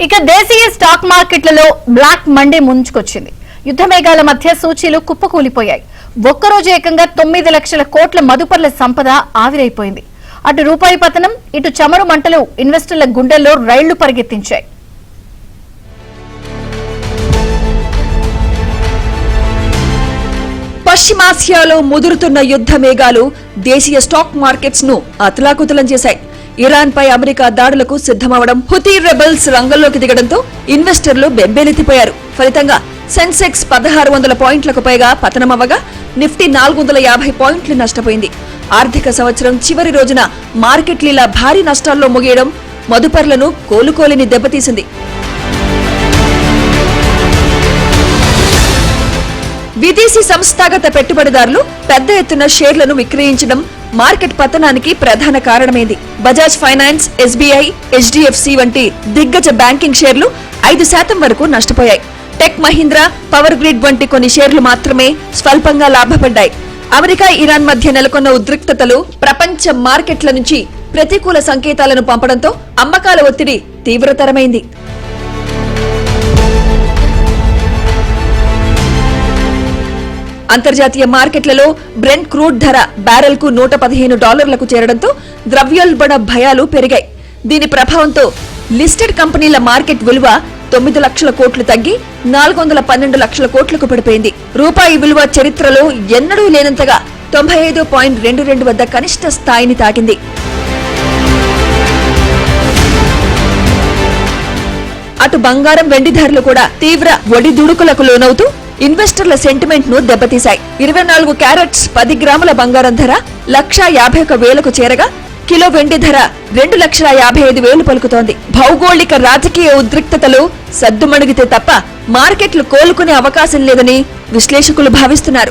ఇక దేశీయ స్టాక్ మార్కెట్లలో బ్లాక్ మండే ముంచుకొచ్చింది. యుద్ధ మేఘాల మధ్య సూచీలు కుప్పకూలిపోయాయి. ఒక్కరోజు ఏకంగా 9 లక్షల కోట్ల మదుపర్ల సంపద ఆవిరైపోయింది. అటు రూపాయి పతనం, ఇటు చమురు మంటలు ఇన్వెస్టర్ల గుండెల్లో రైళ్లు పరిగెత్తించాయి. పశ్చిమాసియాలో ముదురుతున్న యుద్ధ మేఘాలు దేశీయ స్టాక్ మార్కెట్స్ ను అతలాకుతలం చేశాయి. ఇరాన్ పై అమెరికా దాడులకు సిద్ధమవడం, హుతీ రెబెల్స్ రంగంలోకి దిగడంతో ఇన్వెస్టర్లు బెంబేలెత్తిపోయారు. ఫలితంగా సెన్సెక్స్ 1600 పాయింట్లకు పైగా పతనమవగా నిఫ్టీ 450 పాయింట్లు నష్టపోయింది. ఆర్థిక సంవత్సరం చివరి రోజున మార్కెట్లు ఇలా భారీ నష్టాల్లో ముగియడం మదుపర్లను కోలుకోలేని దెబ్బతీసింది. విదేశీ సంస్థాగత పెట్టుబడిదారులు పెద్ద ఎత్తున షేర్లను విక్రయించడం మార్కెట్ పతనానికి ప్రధాన కారణమైంది. బజాజ్ ఫైనాన్స్, ఎస్బీఐ, హెచ్డీఎఫ్సీ వంటి దిగ్గజ బ్యాంకింగ్ షేర్లు 5% వరకు నష్టపోయాయి. టెక్ మహీంద్రా, పవర్ గ్రిడ్ వంటి కొన్ని షేర్లు మాత్రమే స్వల్పంగా లాభపడ్డాయి. అమెరికా, ఇరాన్ మధ్య నెలకొన్న ఉద్రిక్తతలు ప్రపంచ మార్కెట్ల నుంచి ప్రతికూల సంకేతాలను పంపడంతో అమ్మకాల ఒత్తిడి తీవ్రతరమైంది. అంతర్జాతీయ మార్కెట్లలో బ్రెంట్ క్రూడ్ ధర బ్యారెల్ కు $115లకు చేరడంతో ద్రవ్యోల్బణ భయాలు పెరిగాయి. దీని ప్రభావంతో లిస్టెడ్ కంపెనీల మార్కెట్ విలువ 9 లక్షల కోట్లు తగ్గి 412 లక్షల కోట్లకు పడిపోయింది. రూపాయి విలువ చరిత్రలో ఎన్నడూ లేనంతగా 95.22 వద్ద కనిష్ట స్థాయిని తాకింది. అటు బంగారం, వెండి ధరలు కూడా తీవ్ర ఒడిదుడుకులకు లోనవుతూ ఇన్వెస్టర్ల సెంటిమెంట్ ను దెబ్బతీశాయి. 24 క్యారెట్స్ 10 గ్రాముల బంగారం ధర 1,51,000కు చేరగా కిలో వెండి ధర 2,55,000 పలుకుతోంది. భౌగోళిక రాజకీయ ఉద్రిక్తతలు సద్దుమణిగితే తప్ప మార్కెట్లు కోలుకునే అవకాశం లేదని విశ్లేషకులు భావిస్తున్నారు.